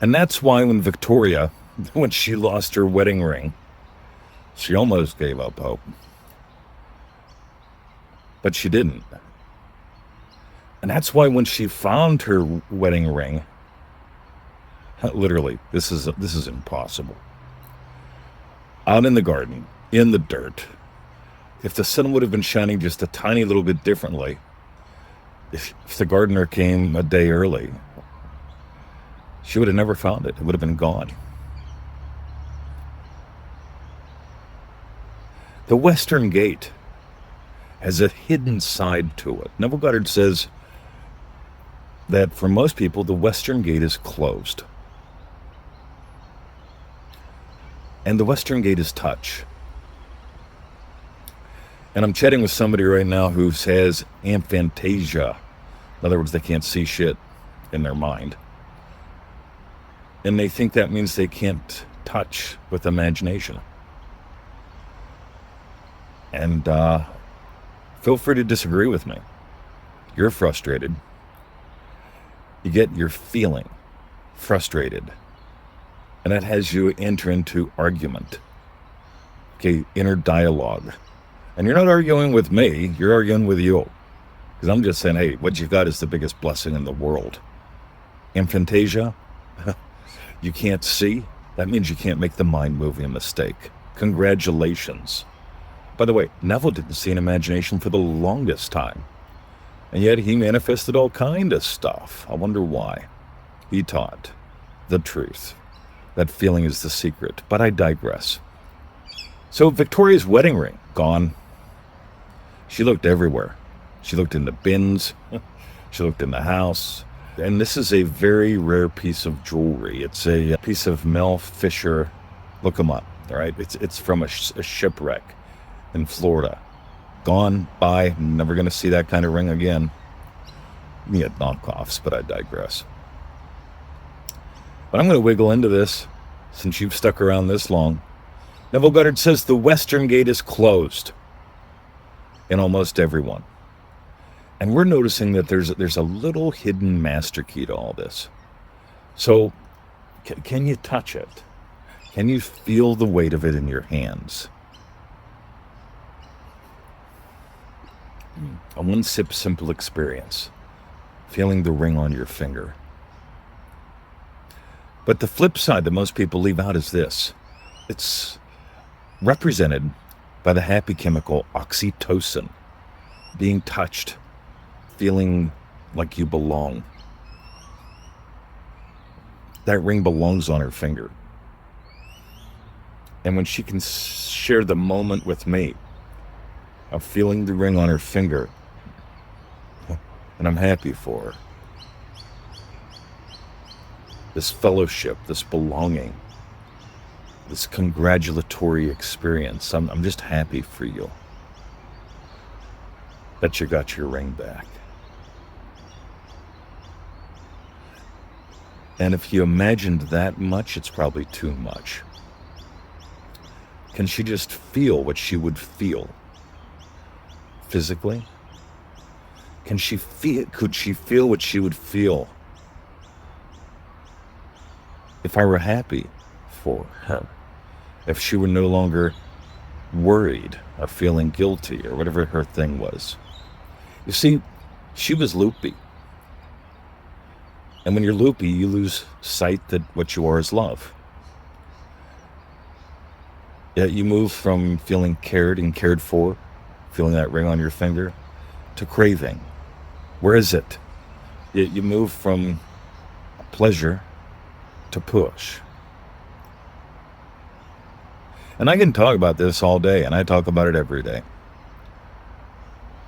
And that's why when Victoria, when she lost her wedding ring, she almost gave up hope. But she didn't. And that's why when she found her wedding ring, literally, this is impossible. Out in the garden, in the dirt, if the sun would have been shining just a tiny little bit differently, if the gardener came a day early, she would have never found it. It would have been gone. The Western Gate has a hidden side to it. Neville Goddard says that for most people, the Western Gate is closed. And the Western Gate is touch. And I'm chatting with somebody right now who has aphantasia. In other words, they can't see shit in their mind. And they think that means they can't touch with imagination. And feel free to disagree with me. You're frustrated. You're feeling frustrated. And that has you enter into argument. Okay, inner dialogue. And you're not arguing with me, you're arguing with you. Because I'm just saying, hey, what you got is the biggest blessing in the world. Aphantasia, you can't see, that means you can't make the mind-moving mistake. Congratulations. By the way, Neville didn't see an imagination for the longest time. And yet he manifested all kind of stuff. I wonder why. He taught the truth. That feeling is the secret. But I digress. So Victoria's wedding ring, gone. She looked everywhere. She looked in the bins. She looked in the house. And this is a very rare piece of jewelry. It's a piece of Mel Fisher. Look them up, all right? It's from a shipwreck in Florida. Gone, bye, never going to see that kind of ring again. Me at knockoffs, but I digress. But I'm going to wiggle into this, since you've stuck around this long. Neville Goddard says the Western Gate is closed in almost everyone. And we're noticing that there's a little hidden master key to all this. So, can you touch it? Can you feel the weight of it in your hands? A one-sip simple experience. Feeling the ring on your finger. But the flip side that most people leave out is this. It's represented by the happy chemical oxytocin. Being touched. Feeling like you belong. That ring belongs on her finger. And when she can share the moment with me of feeling the ring on her finger, and I'm happy for her. This fellowship, this belonging, this congratulatory experience. I'm just happy for you that you got your ring back. And if you imagined that much, it's probably too much. Can she just feel what she would feel physically? Could she feel what she would feel if I were happy for her? If she were no longer worried or feeling guilty or whatever her thing was. You see, she was loopy. And when you're loopy, you lose sight that what you are is love. Yet you move from feeling cared and cared for, feeling that ring on your finger, to craving. Where is it? You move from pleasure to push. And I can talk about this all day, and I talk about it every day.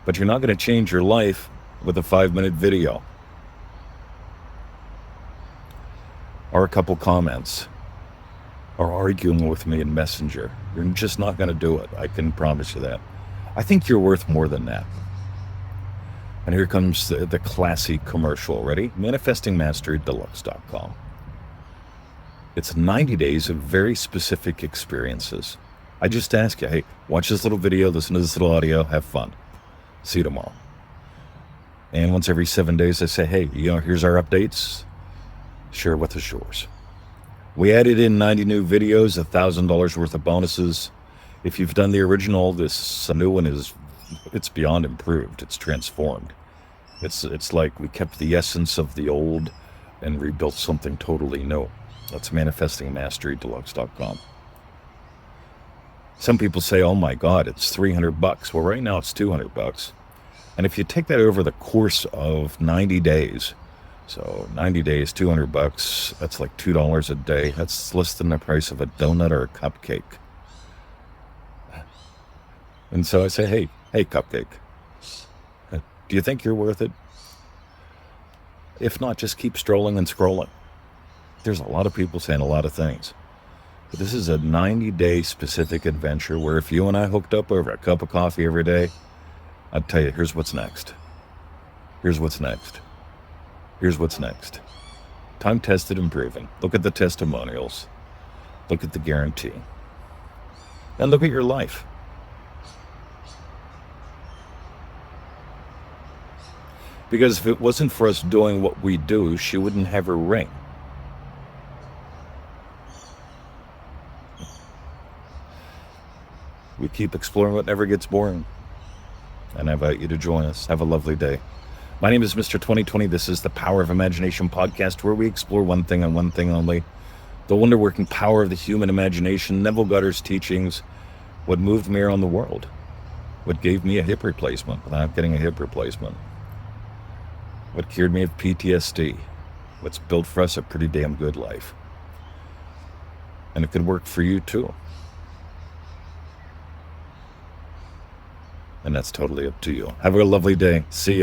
But you're not going to change your life with a 5-minute video. Or a couple comments. Or arguing with me in Messenger. You're just not going to do it. I can promise you that. I think you're worth more than that. And here comes the classy commercial. Ready? ManifestingMasteryDeluxe.com. It's 90 days of very specific experiences. I just ask you, hey, watch this little video, listen to this little audio, have fun. See you tomorrow. And once every 7 days, I say, hey, here's our updates. Share with us yours. We added in 90 new videos, $1,000 worth of bonuses. If you've done the original, this new one it's beyond improved. It's transformed. It's like we kept the essence of the old and rebuilt something totally new. That's manifestingmasterydeluxe.com. Some people say, oh my God, it's $300. Well, right now it's $200. And if you take that over the course of 90 days, so 90 days, $200, that's like $2 a day. That's less than the price of a donut or a cupcake. And so I say, hey, cupcake, do you think you're worth it? If not, just keep strolling and scrolling. There's a lot of people saying a lot of things. But this is a 90-day specific adventure where if you and I hooked up over a cup of coffee every day, I'd tell you, here's what's next. Here's what's next. Here's what's next. Time-tested and proven. Look at the testimonials. Look at the guarantee. And look at your life. Because if it wasn't for us doing what we do, she wouldn't have her ring. We keep exploring what never gets boring. And I invite you to join us. Have a lovely day. My name is Mr. 2020. This is the Power of Imagination podcast, where we explore one thing and one thing only. The wonder-working power of the human imagination, Neville Goddard's teachings, what moved me around the world, what gave me a hip replacement without getting a hip replacement, what cured me of PTSD, what's built for us a pretty damn good life. And it could work for you too. And that's totally up to you. Have a lovely day. See ya.